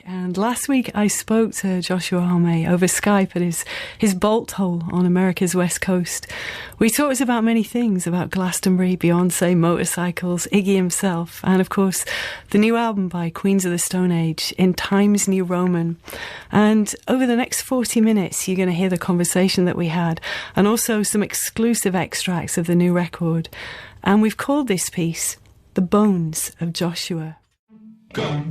And last week I spoke to Joshua Homme over Skype at his bolt hole on America's West Coast. We talked about many things, about Glastonbury, Beyonce, motorcycles, Iggy himself, and of course the new album by Queens of the Stone Age, In Times New Roman. And over the next 40 minutes you're going to hear the conversation that we had, and also some exclusive extracts of the new record. And we've called this piece The Bones of Joshua. Go.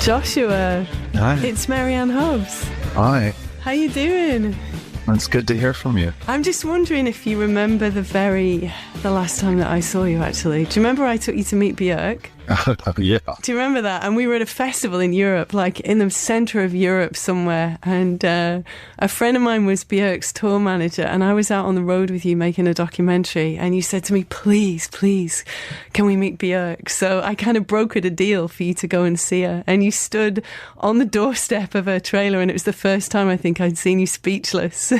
Joshua. Hi. It's Marianne Hobbs. Hi. How you doing? It's good to hear from you. I'm just wondering if you remember the last time that I saw you, actually. Do you remember I took you to meet Bjork? Yeah. Do you remember that? And we were at a festival in Europe, like in the centre of Europe somewhere. And a friend of mine was Bjork's tour manager, and I was out on the road with you making a documentary. And you said to me, please, can we meet Bjork? So I kind of brokered a deal for you to go and see her. And you stood on the doorstep of her trailer, and it was the first time I think I'd seen you speechless.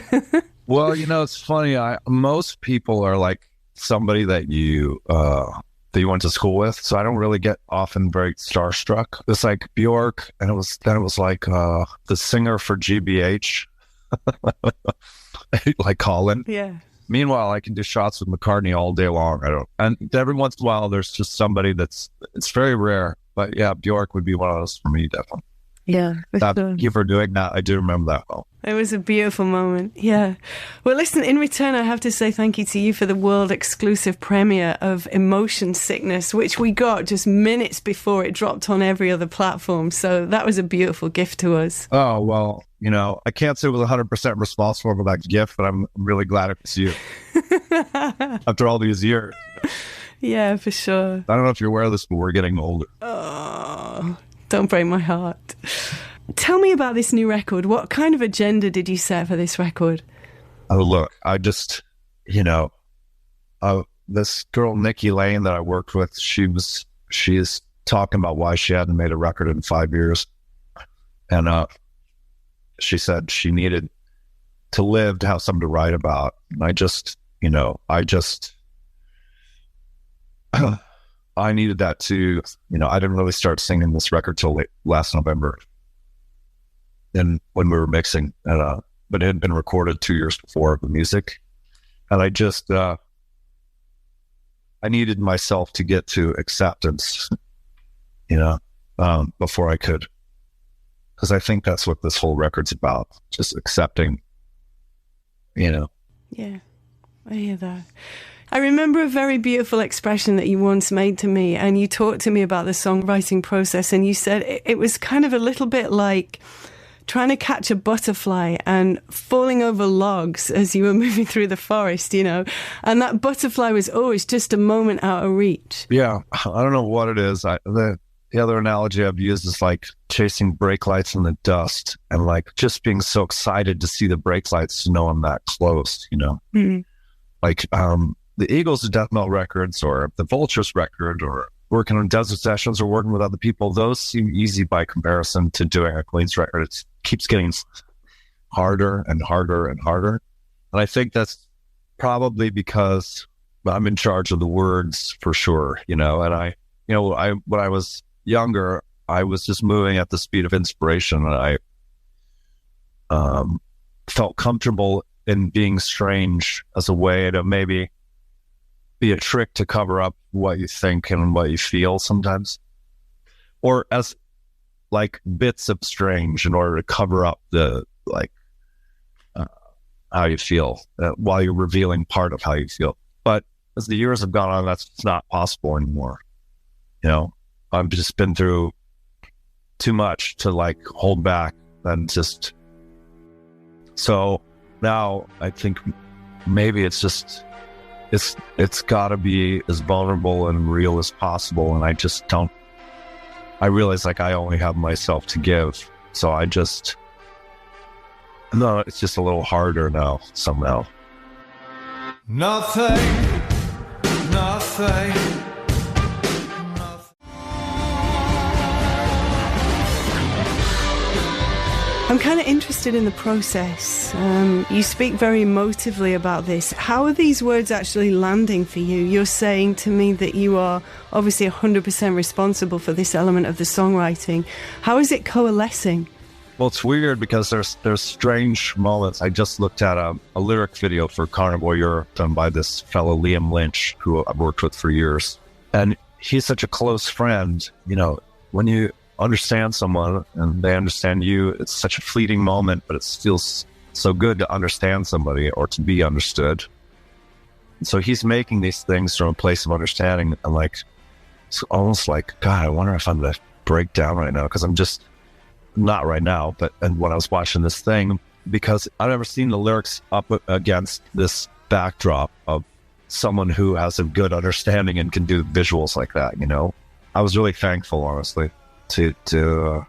Well, it's funny. Most people are like somebody that you went to school with, so I don't really get often very starstruck. It's like Bjork, and it was like the singer for GBH, like Colin. Yeah. Meanwhile, I can do shots with McCartney all day long. And every once in a while, there's just somebody it's very rare. But yeah, Bjork would be one of those for me, definitely. Yeah. Thank you for doing that. I do remember that well. It was a beautiful moment, yeah. Well, listen, in return, I have to say thank you to you for the world-exclusive premiere of Emotion Sickness, which we got just minutes before it dropped on every other platform. So that was a beautiful gift to us. Oh, well, I can't say it was 100% responsible for that gift, but I'm really glad it was you. After all these years. Yeah, for sure. I don't know if you're aware of this, but we're getting older. Oh, don't break my heart. Tell me about this new record. What kind of agenda did you set for this record? Oh, look, I just, this girl, Nikki Lane, that I worked with, she's talking about why she hadn't made a record in 5 years. And she said she needed to live, to have something to write about. And I needed that too. I didn't really start singing this record till last November. And when we were mixing, but it had been recorded 2 years before, the music. And I just, I needed myself to get to acceptance, before I could. Because I think that's what this whole record's about, just accepting, Yeah, I hear that. I remember a very beautiful expression that you once made to me, and you talked to me about the songwriting process, and you said it was kind of a little bit like trying to catch a butterfly and falling over logs as you were moving through the forest, and that butterfly was always just a moment out of reach. Yeah, I don't know what it is. The other analogy I've used is like chasing brake lights in the dust, and like just being so excited to see the brake lights to know I'm that close, Mm-hmm. Like the Eagles' Death Metal records, or the Vultures record, or working on Desert Sessions, or working with other people, those seem easy by comparison to doing a Queen's record. It keeps getting harder and harder and harder. And I think that's probably because I'm in charge of the words for sure, and when I was younger, I was just moving at the speed of inspiration, and I felt comfortable in being strange as a way to maybe be a trick to cover up what you think and what you feel sometimes, or as like bits of strange in order to cover up the how you feel while you're revealing part of how you feel. But as the years have gone on, that's not possible anymore. I've just been through too much to like hold back, and just so now I think maybe it's just it's got to be as vulnerable and real as possible, and I realize like I only have myself to give, so it's just a little harder now somehow. Nothing. I'm kind of interested in the process. You speak very emotively about this. How are these words actually landing for you? You're saying to me that you are obviously 100% responsible for this element of the songwriting. How is it coalescing? Well, it's weird because there's strange moments. I just looked at a lyric video for Carnival Europe done by this fellow Liam Lynch, who I've worked with for years. And he's such a close friend. You know, when you understand someone and they understand you, it's such a fleeting moment, but it feels so good to understand somebody or to be understood. And so he's making these things from a place of understanding, and like, it's almost like, God, I wonder if I'm going to break down right now, because I'm just not right now. But and when I was watching this thing, because I've never seen the lyrics up against this backdrop of someone who has a good understanding and can do visuals like that, you know. I was really thankful, honestly, to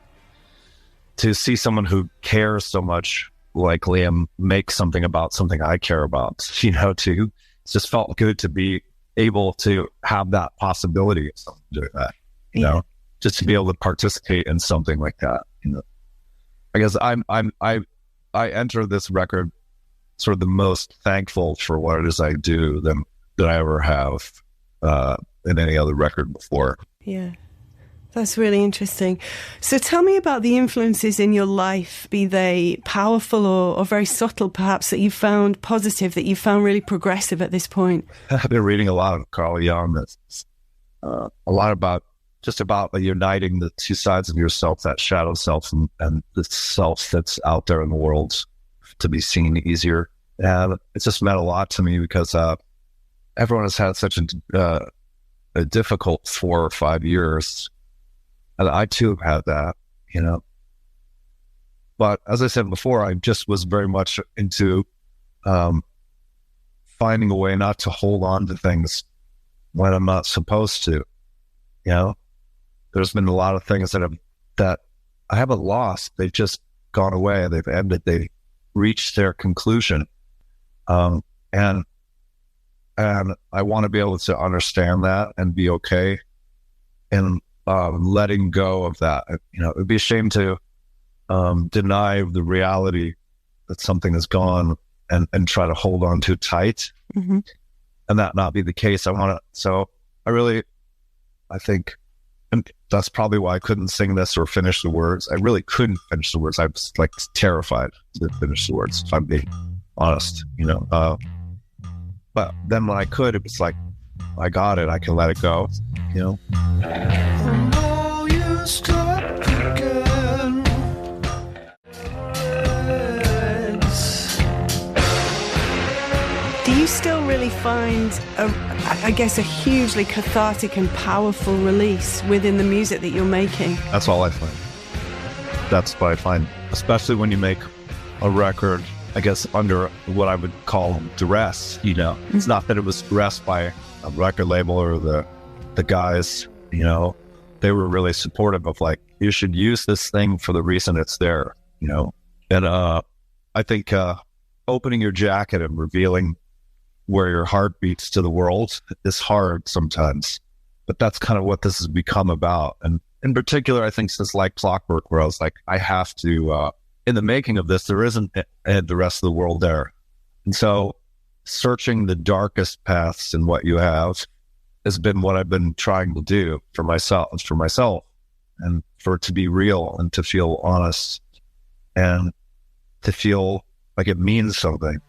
see someone who cares so much like Liam make something about something I care about, you know. It just felt good to be able to have that possibility of something doing that, you know, just to be able to participate in something like that, you know. I guess I enter this record sort of the most thankful for what it is I do than I ever have in any other record before. Yeah. That's really interesting. So tell me about the influences in your life, be they powerful or very subtle, perhaps, that you found positive, that you found really progressive at this point. I've been reading a lot of Carl Jung, a lot about uniting the two sides of yourself, that shadow self and the self that's out there in the world, to be seen easier. And it just meant a lot to me because everyone has had such a difficult 4 or 5 years. And I too have had that, you know. But as I said before, I just was very much into finding a way not to hold on to things when I'm not supposed to, you know. There's been a lot of things that I haven't lost. They've just gone away. They've ended. They reached their conclusion. And I want to be able to understand that and be okay and letting go of that. You know, it would be a shame to deny the reality that something is gone and try to hold on too tight, and that not be the case. I think, and that's probably why I couldn't sing this or finish the words. I really couldn't finish the words. I was like terrified to finish the words, if I'm being honest, you know. But then when I could, it was like, I got it. I can let it go, you know. Oh, you stop again. Do you still really find, I guess, a hugely cathartic and powerful release within the music that you're making? That's all I find. That's what I find, especially when you make a record, I guess, under what I would call duress, you know. It's not that it was duress by a record label or the guys, you know. They were really supportive of, like, you should use this thing for the reason it's there, you know. And I think opening your jacket and revealing where your heart beats to the world is hard sometimes, but that's kind of what this has become about. And in particular, I think since Like Clockwork, where I was like, I have to, in the making of this, there isn't the rest of the world there. And so searching the darkest paths in what you have has been what I've been trying to do for myself, and for it to be real and to feel honest and to feel like it means something,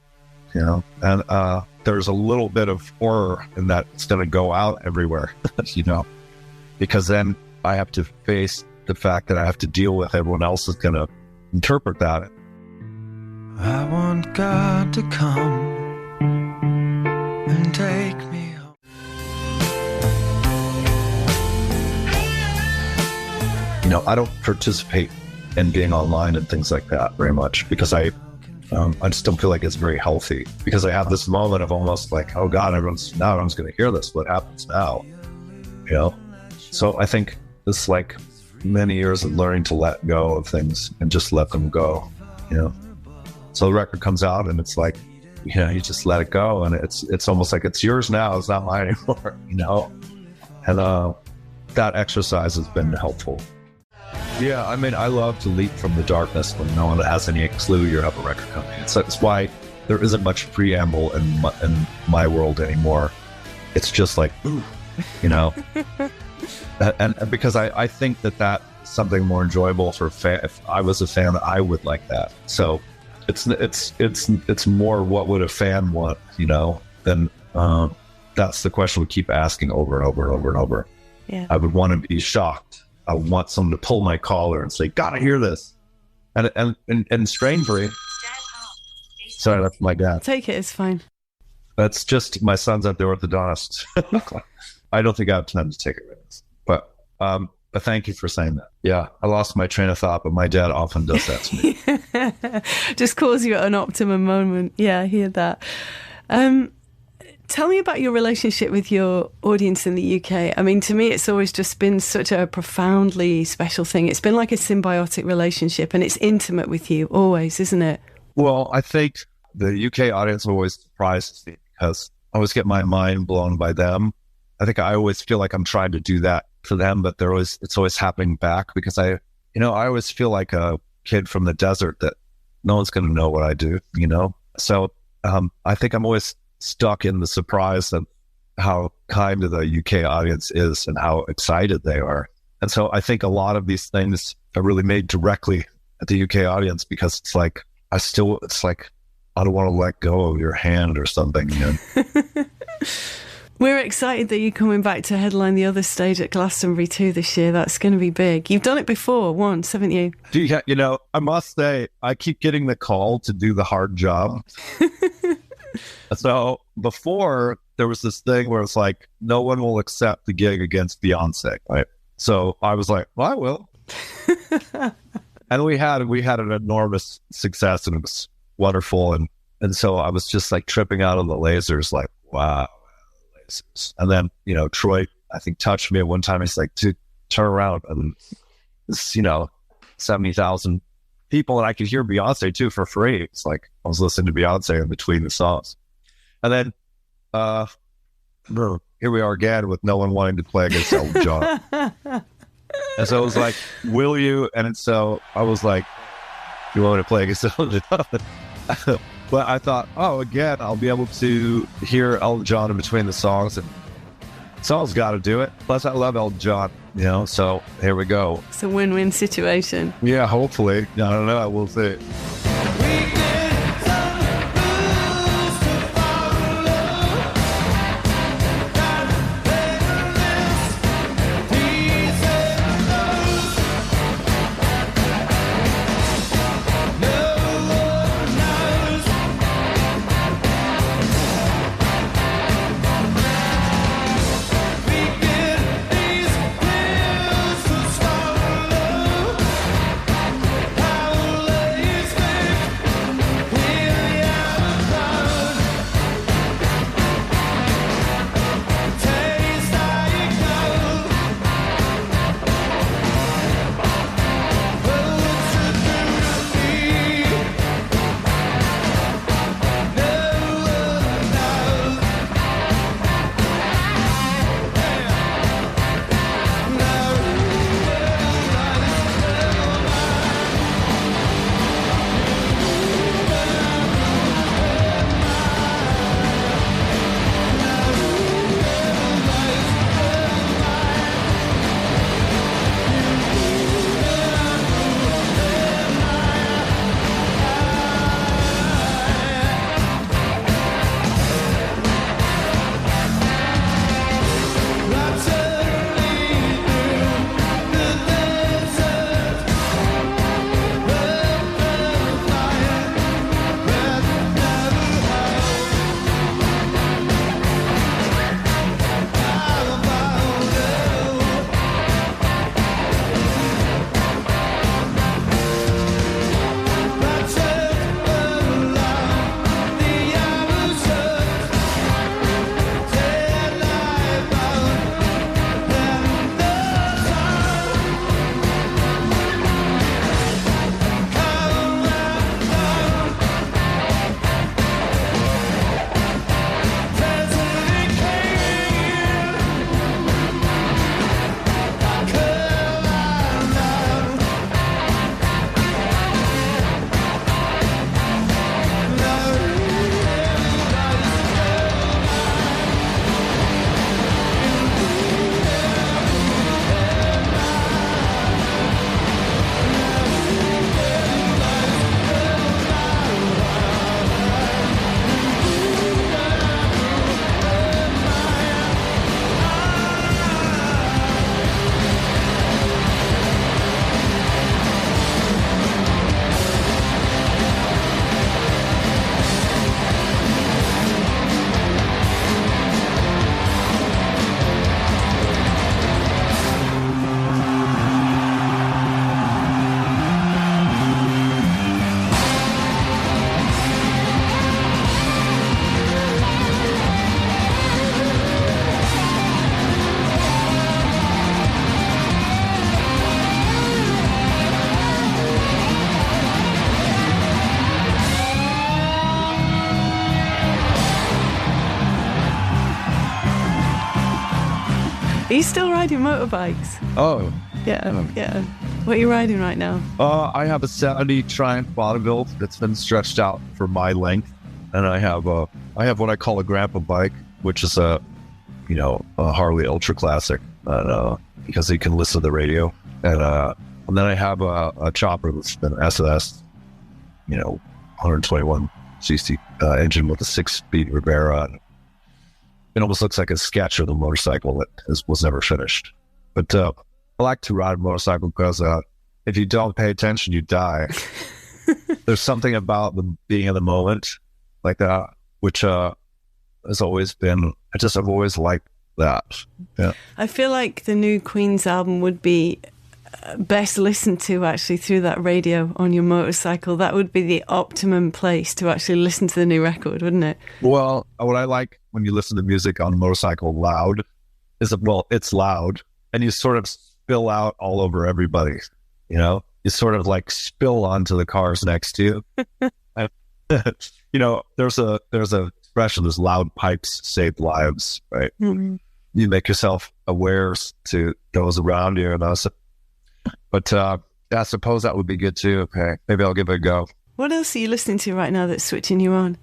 you know. And there's a little bit of horror in that it's going to go out everywhere, you know, because then I have to face the fact that I have to deal with everyone else is going to interpret that. I want God to come and take me home. You know, I don't participate in being online and things like that very much because I just don't feel like it's very healthy, because I have this moment of almost like, oh God, everyone's going to hear this. What happens now? You know? So I think this, like, many years of learning to let go of things and just let them go, you know? So the record comes out and it's like, you know, you just let it go, and it's almost like it's yours now. It's not mine anymore, you know? And that exercise has been helpful. Yeah, I mean, I love to leap from the darkness when no one has any clue you're at a record company. It's why there isn't much preamble in my world anymore. It's just like, ooh, you know, and because I think that's something more enjoyable for a fan. If I was a fan, I would like that. So it's more what would a fan want, you know? Then that's the question we keep asking over and over and over and over. Yeah, I would want to be shocked. I want someone to pull my collar and say, "Gotta hear this," and strangely, sorry, that's my dad. take it. It's fine. That's just my son's at the orthodontist. I don't think I have time to take it with us. But thank you for saying that. Yeah, I lost my train of thought, but my dad often does that to me. Just calls you at an optimum moment. Yeah, I hear that. Tell me about your relationship with your audience in the UK. I mean, to me, it's always just been such a profoundly special thing. It's been like a symbiotic relationship, and it's intimate with you always, isn't it? Well, I think the UK audience always surprises me because I always get my mind blown by them. I think I always feel like I'm trying to do that for them, but it's always happening back because I always feel like a kid from the desert that no one's going to know what I do, you know? So I think I'm always stuck in the surprise of how kind the UK audience is and how excited they are. And so I think a lot of these things are really made directly at the UK audience because it's like, I don't want to let go of your hand or something. You know? We're excited that you're coming back to headline the other stage at Glastonbury too this year. That's going to be big. You've done it before once, haven't you? You know, I must say, I keep getting the call to do the hard job. So before, there was this thing where it's like, no one will accept the gig against Beyonce, right? So I was like, well, I will. And we had an enormous success, and it was wonderful. And so I was just like tripping out on the lasers, like, wow, lasers. And then, you know, Troy, I think, touched me at one time. He's like, dude, turn around. And it's, you know, 70,000 people, and I could hear Beyonce too for free. It's like I was listening to Beyonce in between the songs. And then here we are again with no one wanting to play against Elton John. And so I was like, will you? And so I was like, you want me to play against Elton John? But I thought, again, I'll be able to hear Elton John in between the songs, and someone's got to do it. Plus, I love Elton John, you know, so here we go. It's a win-win situation. Yeah, hopefully. I don't know. We'll see. Are you still riding motorbikes? Oh, Yeah. What are you riding right now? I have a 70 Triumph Bonneville that's been stretched out for my length, and I have what I call a grandpa bike, which is a Harley Ultra Classic, because you can listen to the radio, and then I have a chopper that's been SS, 121 cc engine with a 6-speed Ribera. And it almost looks like a sketch of the motorcycle that was never finished. But I like to ride a motorcycle because if you don't pay attention, you die. There's something about being in the moment like that, which has always been, I've always liked that. Yeah. I feel like the new Queen's album would be best listened to actually through that radio on your motorcycle. That would be the optimum place to actually listen to the new record, wouldn't it? Well, what I like when you listen to music on a motorcycle loud is that, well, it's loud and you sort of spill out all over everybody. You sort of like spill onto the cars next to you. And, there's a expression, there's loud pipes save lives, right? Mm-hmm. You make yourself aware to those around you, and but I suppose that would be good too. Okay, maybe I'll give it a go. What else are you listening to right now that's switching you on?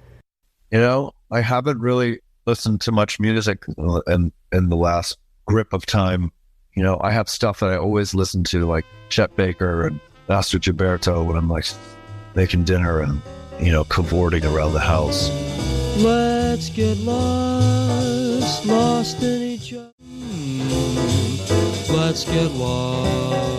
I haven't really listened to much music in the last grip of time. I have stuff that I always listen to, like Chet Baker and Master Gilberto, when I'm like making dinner and cavorting around the house. Let's get lost in each other. Let's get lost.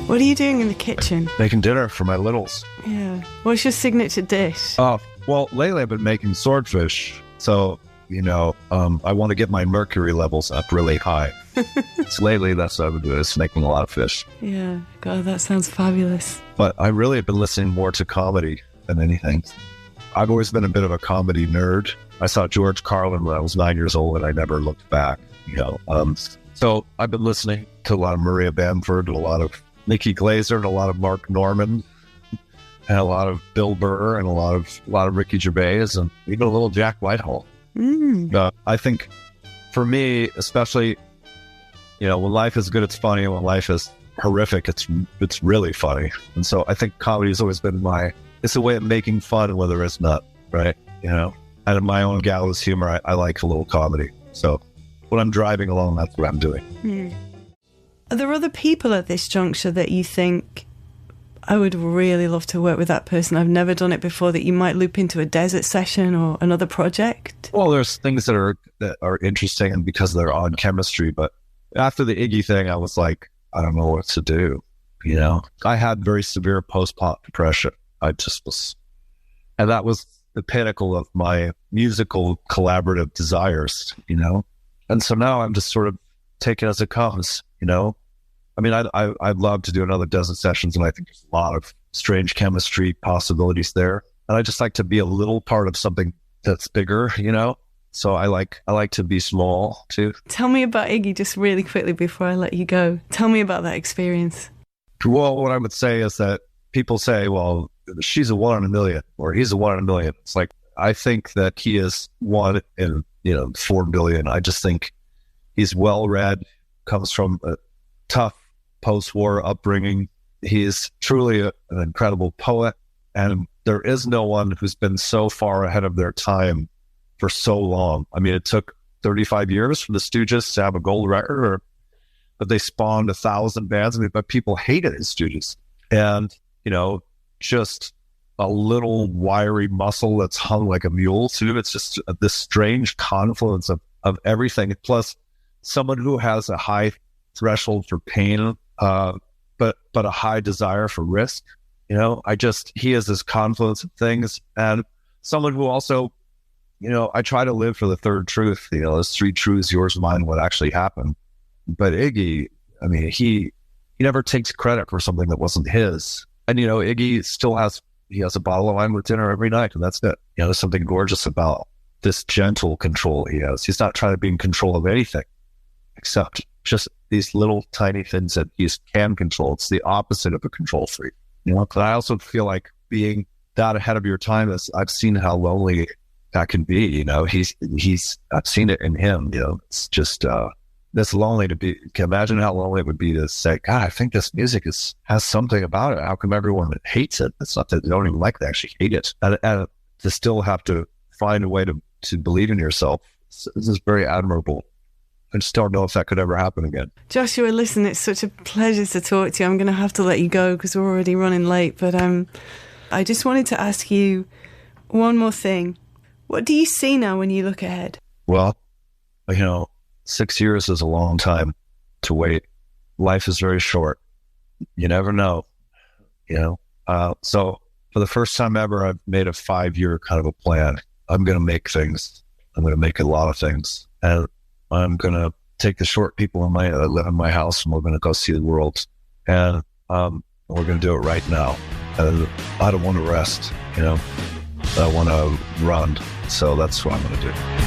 What are you doing in the kitchen? Making dinner for my littles. Yeah. What's your signature dish? Oh, well, lately I've been making swordfish. So, I want to get my mercury levels up really high. So lately, that's what I've been doing, is making a lot of fish. Yeah. God, that sounds fabulous. But I really have been listening more to comedy than anything. I've always been a bit of a comedy nerd. I saw George Carlin when I was 9 years old, and I never looked back, So I've been listening to a lot of Maria Bamford, a lot of Nikki Glaser, and a lot of Mark Norman, and a lot of Bill Burr, and a lot of Ricky Gervais, and even a little Jack Whitehall. I think for me, especially, when life is good, it's funny, and when life is horrific, it's really funny. And so I think comedy has always been it's a way of making fun when there is not, right? And in my own gallows humor, I like a little comedy. So when I'm driving along, that's what I'm doing. Are there other people at this juncture that you think, I would really love to work with that person, I've never done it before, that you might loop into a desert session or another project? Well, there's things that are interesting, and because they're on chemistry, but after the Iggy thing, I was like, I don't know what to do. I had very severe post-pop depression. I just was, and that was the pinnacle of my musical collaborative desires, And so now I'm just sort of taking it as it comes, I mean, I'd love to do another dozen sessions, and I think there's a lot of strange chemistry possibilities there. And I just like to be a little part of something that's bigger, So I like to be small too. Tell me about Iggy just really quickly before I let you go. Tell me about that experience. Well, what I would say is that people say, well, she's a 1 in a million, or he's a 1 in a million. It's like, I think that he is 1 in 4 billion. I just think he's well read, comes from a tough post-war upbringing. He is truly an incredible poet, and there is no one who's been so far ahead of their time for so long. I mean, it took 35 years for the Stooges to have a gold record, but they spawned 1,000 bands. But people hated his Stooges, and just a little wiry muscle that's hung like a mule too. It's just this strange confluence of everything. Plus, someone who has a high threshold for pain, but a high desire for risk. He has this confluence of things, and someone who also, I try to live for the third truth. Those 3 truths: yours, mine, what actually happened. But Iggy, I mean, he never takes credit for something that wasn't his. And Iggy still has a bottle of wine with dinner every night, and that's it. There's something gorgeous about this gentle control he has. He's not trying to be in control of anything, except just these little tiny things that he can control. It's the opposite of a control freak. But I also feel like being that ahead of your time is, I've seen how lonely that can be. I've seen it in him. It's just That's lonely to be. Can imagine how lonely it would be to say, God, I think this music has something about it. How come everyone hates it? It's not that they don't even like it, they actually hate it. And to still have to find a way to believe in yourself. This is very admirable. I just don't know if that could ever happen again. Joshua, listen, it's such a pleasure to talk to you. I'm going to have to let you go because we're already running late. But I just wanted to ask you one more thing. What do you see now when you look ahead? Well, 6 years is a long time to wait. Life is very short. You never know, So for the first time ever, I've made a 5-year kind of a plan. I'm going to make things. I'm going to make a lot of things. And I'm going to take the short people that live in my house, and we're going to go see the world. And we're going to do it right now. And I don't want to rest, I want to run. So that's what I'm going to do.